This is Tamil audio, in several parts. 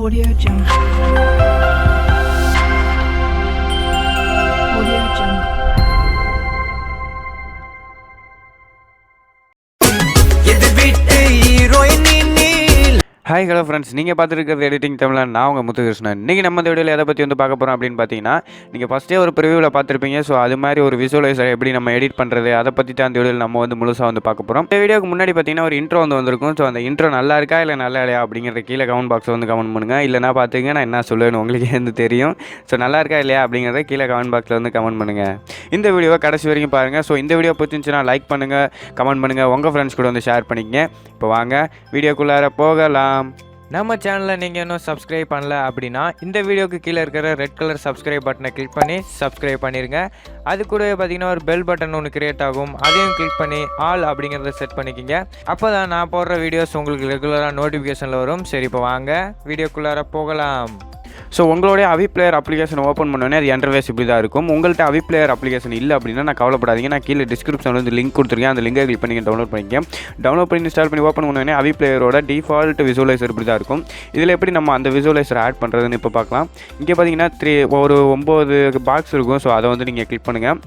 Audio Jungle. Audio Jungle. Hi hello friends, நீங்கள் பார்த்துருக்கிறது எடிட்டிங் தமிழ். நான் உங்கள் முத்துகிருஷ்ணன். இன்றைக்கி நம்ம இந்த வீடியோவில் எதை பற்றி பார்க்க போகிறோம் அப்படின்னு பார்த்தீங்கன்னா, நீங்கள் ஃபஸ்ட்டே ஒரு ப்ரிவியூவில் பார்த்துருப்பீங்க. ஸோ அது மாதிரி ஒரு விசுவலைசர் எப்படி நம்ம எடிட் பண்ணுறது, அதை பற்றி தான் இந்த வீடியோவில் நம்ம முழுசாக பார்க்க போகிறோம். இந்த வீடியோக்கு முன்னாடி பார்த்தீங்கன்னா ஒரு இன்ட்ரோ வந்திருக்கும். ஸோ அந்த இன்ட்ரோ நல்லா இருக்கா இல்லை நல்லா இல்லையா அப்படிங்கிறத கீழே கமெண்ட் பாக்ஸில் கமெண்ட் பண்ணுங்கள். இல்லைனா பார்த்துங்க நான் என்ன சொல்லுவேன்னு உங்களுக்கு தெரியும். ஸோ நல்லா இருக்கா இல்லையா அப்படிங்கிறத கீழே கமெண்ட் பாக்ஸில் கமெண்ட் பண்ணுங்கள். இந்த வீடியோவை கடைசி வரைக்கும் பாருங்கள். ஸோ இந்த வீடியோ பிடிச்சிருந்துச்சுன்னா லைக் பண்ணுங்கள், கமெண்ட் பண்ணுங்கள், உங்கள் ஃப்ரெண்ட்ஸ் கூட ஷேர் பண்ணிக்கங்க. இப்போ வாங்க வீடியோக்குள்ளார போகலாம். நம்ம சேனலில் நீங்கள் இன்னும் சப்ஸ்கிரைப் பண்ணல அப்படின்னா இந்த வீடியோக்கு கீழே இருக்கிற ரெட் கலர் சப்ஸ்கிரைப் பட்டனை கிளிக் பண்ணி சப்ஸ்கிரைப் பண்ணிடுங்க. அது கூட பார்த்தீங்கன்னா ஒரு பெல் பட்டன் ஒன்று கிரியேட் ஆகும், அதையும் கிளிக் பண்ணி ஆல் அப்படிங்கிறத செட் பண்ணிக்கிங்க. அப்போ தான் நான் போடுற வீடியோஸ் உங்களுக்கு ரெகுலராக நோட்டிஃபிகேஷனில் வரும். சரி, இப்போ வாங்க வீடியோக்குள்ளார போகலாம். ஸோ உங்களுடைய அவிப்ளேயர் அப்ளிகேஷன் ஓப்பன் பண்ணோன்னே அது இன்டர்ஃபேஸ் இப்படி தான் இருக்கும். உங்கள்கிட்ட அவிப்ளேயர் அப்ளிகேஷன் இல்லை அப்படின்னா நான் கவலைப்படாதீங்க. நான் கீழே டிஸ்கிரிப்ஷனில் லிங்க் கொடுத்துருக்கேன். அந்த லிங்கை கிளிக் பண்ணி டவுன்லோட் பண்ணிக்கேன். டவுன்லோட் பண்ணி இன்ஸ்டால் பண்ணி ஓப்பன் பண்ணோன்னே அவிப்ளேயரோட டிஃபால்ட் விசுவலைசர் இப்படி தான் இருக்கும். இதில் எப்படி நம்ம அந்த விசுவலைசர் ஆட் பண்ணுறதுன்னு இப்போ பார்க்கலாம். இங்கே பார்த்தீங்கன்னா ஒரு 9 பாக்ஸ் இருக்கும். ஸோ அதை நீங்கள் கிளிக் பண்ணுங்கள்.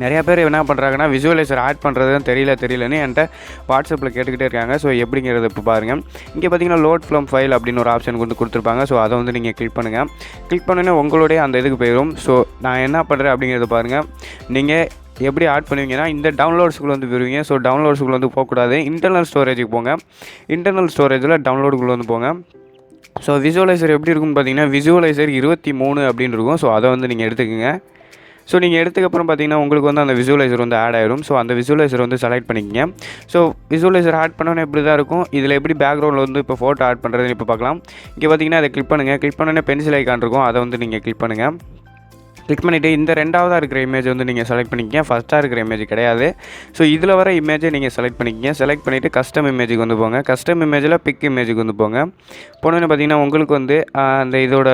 நிறையா பேர் என்ன பண்ணுறாங்கன்னா விசுவலைசர் ஆட் பண்ணுறதுன்னு தெரியலன்னு என்கிட்ட வாட்ஸ்அப்பில் கேட்டுக்கிட்டே இருக்காங்க. ஸோ எப்படிங்கிறது இப்போ பாருங்கள். இங்கே பார்த்தீங்கன்னா லோட் ஃப்ரம் ஃபைல் அப்படின்னு ஒரு ஆப்ஷன் கொடுத்துருப்பாங்க. ஸோ அதை நீங்கள் கிளிக் பண்ணுங்கள். கிளிக் பண்ணோன்னே உங்களுடைய அந்த இதுக்கு போயிடும். ஸோ நான் என்ன பண்ணுறேன் அப்படிங்கிறத பாருங்கள். நீங்கள் எப்படி ஆட் பண்ணுவீங்கன்னா இந்த டவுன்லோட்ஸுக்குள்ளே வருவீங்க. ஸோ டவுன்லோட்ஸுக்குள்ளே போகக்கூடாது, இன்டர்னல் ஸ்டோரேஜுக்கு போங்க. இன்டர்னல் ஸ்டோரேஜில் டவுன்லோடுக்குள்ளே போங்க. ஸோ விசுவலைசர் எப்படி இருக்குன்னு பார்த்தீங்கன்னா விசுவலைசர் 23 அப்படின்னு இருக்கும். ஸோ அதை நீங்கள் எடுத்துக்கோங்க. ஸோ நீங்கள் எடுத்துக்கப்புறம் பார்த்தீங்கன்னா உங்களுக்கு அந்த விசுவலைசர் ஆட் ஆகிடும். ஸோ அந்த விசுவலைசர் செலக்ட் பண்ணிக்கங்க. ஸோ விசுவலைசர் ஆட் பண்ணோன்னே இப்படி தான் இருக்கும். இதில் எப்படி பேக்ரவுண்டில் இப்போ ஃபோட்டோ ஆட் பண்ணுறதுன்னு இப்போ பார்க்கலாம். இங்கே பார்த்தீங்கன்னா அதை கிளிக் பண்ணுங்கள். கிளிக் பண்ணோன்னே பென்சில் ஐக்கான் இருக்கும், அதை நீங்கள் கிளிக் பண்ணுங்கள். கிளிக் பண்ணிவிட்டு இந்த ரெண்டாவதாக இருக்கிற இமேஜ் நீங்கள் செலக்ட் பண்ணிக்கங்க. ஃபஸ்ட்டாக இருக்கிற இமேஜ் கிடையாது. ஸோ இதில் வர இமேஜை நீங்கள் செலக்ட் பண்ணிக்கங்க. செலக்ட் பண்ணிவிட்டு கஸ்டம் இமேஜுக்கு போங்க. கஸ்டம் இமேஜில் பிக் இமேஜுக்கு போங்க. போனோன்னு பார்த்தீங்கன்னா உங்களுக்கு அந்த இதோட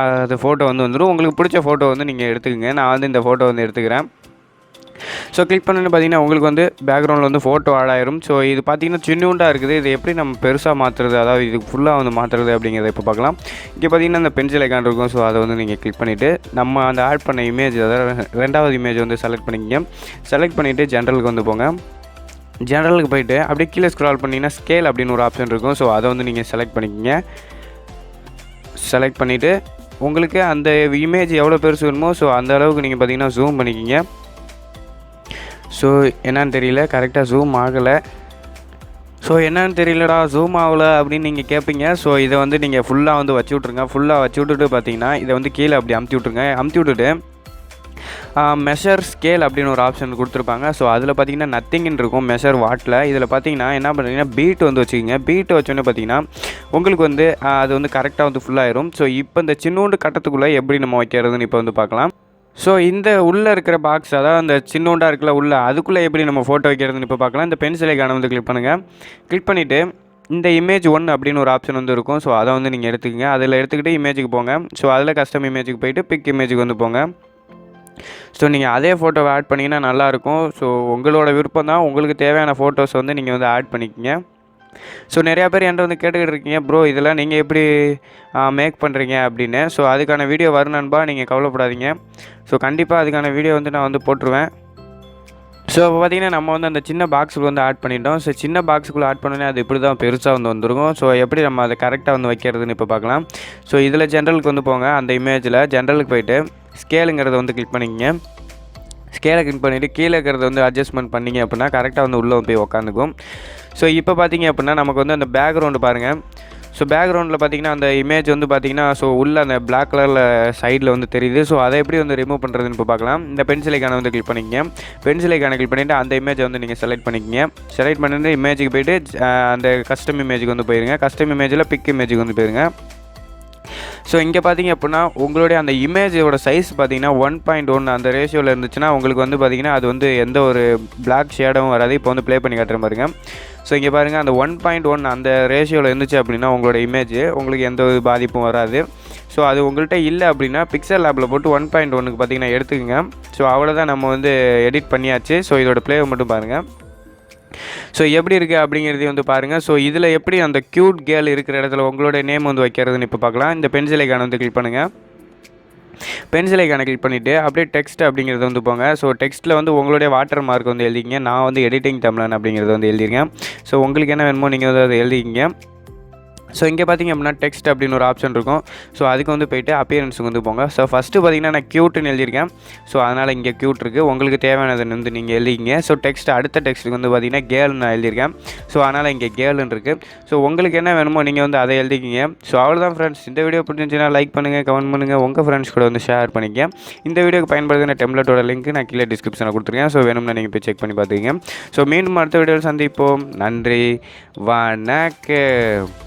அது ஃபோட்டோ வந்துடும். உங்களுக்கு பிடிச்ச ஃபோட்டோ நீங்கள் எடுத்துக்கோங்க. நான் இந்த ஃபோட்டோ எடுத்துக்கிறேன். ஸோ கிளிக் பண்ணணுன்னு பார்த்தீங்கன்னா உங்களுக்கு பேக்ரவுண்டில் ஃபோட்டோ ஆட் ஆயிரும். ஸோ இது பார்த்தீங்கன்னா சின்னூண்டாக இருக்குது. இது எப்படி நம்ம பெருசாக மாற்றுறது, அதாவது இது ஃபுல்லாக மாற்றுறது அப்படிங்கிறத இப்போ பார்க்கலாம். இங்கே பார்த்தீங்கன்னா அந்த பென்சில் ஐக்கான் இருக்கும். ஸோ அதை நீங்கள் கிளிக் பண்ணிவிட்டு நம்ம அந்த ஆட் பண்ண இமேஜ், அதாவது ரெண்டாவது இமேஜ் செலக்ட் பண்ணிக்கங்க. செலக்ட் பண்ணிவிட்டு ஜென்ரலுக்கு போங்க. ஜென்ரலுக்கு போயிட்டு அப்படியே கீழே ஸ்க்ரால் பண்ணிங்கன்னா ஸ்கேல் அப்படின்னு ஒரு ஆப்ஷன் இருக்கும். ஸோ அதை நீங்கள் செலக்ட் பண்ணிக்கங்க. செலக்ட் பண்ணிவிட்டு உங்களுக்கு அந்த இமேஜ் எவ்வளோ பெருசு வேணுமோ ஸோ அந்த அளவுக்கு நீங்கள் பார்த்தீங்கன்னா ஜூம் பண்ணிக்கிங்க. ஸோ என்னன்னு தெரியல, கரெக்டாக ஜூம் ஆகலை. ஸோ என்னன்னு தெரியலடா ஜூம் ஆகலை அப்படின்னு நீங்கள் கேட்பீங்க. ஸோ இதை நீங்கள் ஃபுல்லாக வச்சு விட்ருங்க. ஃபுல்லாக வச்சு விட்டுட்டு பார்த்தீங்கன்னா இதை கீழே அப்படி அமுத்தி விட்ருங்க. அமுத்தி விட்டுட்டு மெஷர் ஸ்கேல் அப்படின்னு ஒரு ஆப்ஷன் கொடுத்துருப்பாங்க. ஸோ அதில் பார்த்தீங்கன்னா நத்திங்னு இருக்கும் மெஷர் வாட்டில். இதில் பார்த்தீங்கன்னா என்ன பண்ணுறீங்கன்னா பீட் வச்சுக்கிங்க. பீட் வச்சோன்னே பார்த்தீங்கன்னா உங்களுக்கு அது கரெக்டாக ஃபுல்லாகிடும். ஸோ இப்போ இந்த சின்னோண்டு கட்டத்துக்குள்ளே எப்படி நம்ம வைக்கிறதுன்னு இப்போ பார்க்கலாம். ஸோ இந்த உள்ளே இருக்கிற பாக்ஸ், அதாவது அந்த சின்னோண்டாக இருக்குல்ல உள்ளே, அதுக்குள்ளே எப்படி நம்ம ஃபோட்டோ வைக்கிறதுன்னு இப்போ பார்க்கலாம். இந்த பென்சில் ஐக்கானை கிளிக் பண்ணுங்கள். கிளிக் பண்ணிவிட்டு இந்த இமேஜ் 1 அப்படின்னு ஒரு ஆப்ஷன் இருக்கும். ஸோ அதை நீங்கள் எடுத்துக்கங்க. அதில் எடுத்துக்கிட்டு இமேஜுக்கு போங்க. ஸோ அதில் கஸ்டம் இமேஜுக்கு போயிட்டு பிக் இமேஜுக்கு போங்க. ஸோ நீங்கள் அதே ஃபோட்டோவை ஆட் பண்ணிங்கன்னா நல்லாயிருக்கும். ஸோ உங்களோட விருப்பம் தான். உங்களுக்கு தேவையான ஃபோட்டோஸ் நீங்கள் ஆட் பண்ணிக்கங்க. ஸோ நிறையா பேர் என்கிட்ட கேட்டுக்கிட்டு இருக்கீங்க, ப்ரோ இதெல்லாம் நீங்கள் எப்படி மேக் பண்ணுறீங்க அப்படின்னு. ஸோ அதுக்கான வீடியோ வரும் நண்பா, நீங்கள் கவலைப்படாதீங்க. ஸோ கண்டிப்பாக அதுக்கான வீடியோ நான் போட்டுருவேன். ஸோ இப்போ பார்த்தீங்கன்னா நம்ம அந்த சின்ன பாக்ஸுக்கு ஆட் பண்ணிட்டோம். ஸோ சின்ன பாக்ஸுக்குள்ளே ஆட் பண்ணோன்னே அது இப்படி தான் பெருசாக வந்துருக்கும். ஸோ எப்படி நம்ம அதை கரெக்டாக வைக்கிறதுன்னு இப்போ பார்க்கலாம். ஸோ இதில் ஜென்ரலுக்கு போங்க. அந்த இமேஜில் ஜென்ரலுக்கு போயிட்டு ஸ்கேலுங்கிறத கிளிக் பண்ணிக்கங்க. ஸ்கேலை கிளிக் பண்ணிவிட்டு கீழே இருக்கிறத அட்ஜஸ்ட்மெண்ட் பண்ணிங்க அப்படின்னா கரெக்டாக உள்ளே போய் உக்காந்துக்கும். ஸோ இப்போ பார்த்தீங்க அப்படின்னா நமக்கு அந்த பேக்ரவுண்டு பாருங்கள். ஸோ பேக்ரவுண்டில் பார்த்தீங்கன்னா அந்த இமேஜ் பார்த்தீங்கன்னா ஸோ உள்ள அந்த பிளாக் கலரில் சைடில் தெரியுது. ஸோ அதை எப்படி ரிமூவ் பண்ணுறதுன்னு இப்போ பார்க்கலாம். இந்த பென்சில் ஐக்கானை கிளிக் பண்ணிக்கங்க. பென்சில் ஐக்கானை கிளிக் பண்ணிவிட்டு அந்த இமேஜை நீங்கள் செலக்ட் பண்ணிக்கங்க. செலக்ட் பண்ணிட்டு இமேஜுக்கு போய்ட்டு அந்த கஸ்டம் இமேஜுக்கு போயிருங்க. கஸ்டம் இமேஜில் பிக் இமேஜுக்கு போயிருங்க. ஸோ இங்கே பார்த்தீங்க அப்படின்னா உங்களுடைய அந்த இமேஜோட சைஸ் பார்த்தீங்கன்னா 1.1 அந்த ரேஷியோவில் இருந்துச்சுன்னா உங்களுக்கு பார்த்தீங்கன்னா அது எந்த ஒரு பிளாக் ஷேடும் வராது. இப்போ ப்ளே பண்ணி காட்டுற பாருங்க. ஸோ இங்கே பாருங்கள் அந்த 1.1 அந்த ரேஷியோவில் இருந்துச்சு அப்படின்னா உங்களோட இமேஜ் உங்களுக்கு எந்த ஒரு பாதிப்பும் வராது. ஸோ அது உங்கள்கிட்ட இல்லை அப்படின்னா பிக்சல் லேபில் போட்டு 1.1க்கு பார்த்தீங்கன்னா எடுத்துக்கோங்க. ஸோ அவ்வளோதான், நம்ம எடிட் பண்ணியாச்சு. ஸோ இதோட ப்ளேவை மட்டும் பாருங்கள். ஸோ எப்படி இருக்குது அப்படிங்கிறதையும் வந்து பாருங்கள். ஸோ இதில் எப்படி அந்த க்யூட் கேர்ள் இருக்கிற இடத்துல உங்களோட நேம் வந்து வைக்கிறதுன்னு இப்போ பார்க்கலாம். இந்த பென்சில் ஐக்கானை வந்து கிளிக் பண்ணுங்கள். பென்சில் ஐக்கானை கிளிக் பண்ணிவிட்டு அப்படியே டெக்ஸ்ட் அப்படிங்கிறது வந்து போங்க. ஸோ டெக்ஸ்ட்டில் வந்து உங்களுடைய வாட்டர் மார்க் வந்து எழுதிக்கிங்க. நான் வந்து எடிட்டிங் தமிழன் அப்படிங்கிறது வந்து எழுதிருக்கேன். ஸோ உங்களுக்கு என்ன வேணுமோ நீங்கள் வந்து அதை எழுதிக்கிங்க. ஸோ இங்கே பார்த்திங்க அப்படின்னா டெக்ஸ்ட் அப்படின்னு ஒரு ஆப்ஷன் இருக்கும். ஸோ அதுக்கு வந்து போய்ட்டு அப்பியரன்ஸுக்கு வந்து போங்க. ஸோ ஃபஸ்ட்டு பார்த்திங்கன்னா நான் க்யூட்டுன்னு எழுதியிருக்கேன். ஸோ அதனால் இங்கே க்யூட் இருக்குது. உங்களுக்கு தேவையானதை வந்து நீங்கள் எழுதிக்கிங்க. ஸோ டெக்ஸ்ட் அடுத்த டெக்ஸ்ட்டுக்கு வந்து பார்த்திங்கன்னா கேர்ள்னு நான் எழுதியிருக்கேன். ஸோ அதனால் இங்கே கேர்ள்னு இருக்குது. ஸோ உங்களுக்கு என்ன வேணுமோ நீங்கள் வந்து அதை எழுதிக்கிங்க. ஸோ அவ்வளோதான் ஃப்ரெண்ட்ஸ். இந்த வீடியோ பிடிச்சிருந்துச்சுன்னா லைக் பண்ணுங்கள், கமெண்ட் பண்ணுங்கள், உங்கள் ஃப்ரெண்ட்ஸ் கூட வந்து ஷேர் பண்ணிக்க. இந்த வீடியோக்கு பயன்படுத்தின டெம்ப்ளேட்டோட லிங்க் நான் கீழே டிஸ்கிரிப்ஷனில் கொடுத்துருக்கேன். ஸோ வேணும்னா நீங்கள் போய் செக் பண்ணி பார்த்துக்கிங்க. ஸோ மீண்டும் அடுத்த வீடியோவில் சந்திப்போம். நன்றி, வணக்கம்.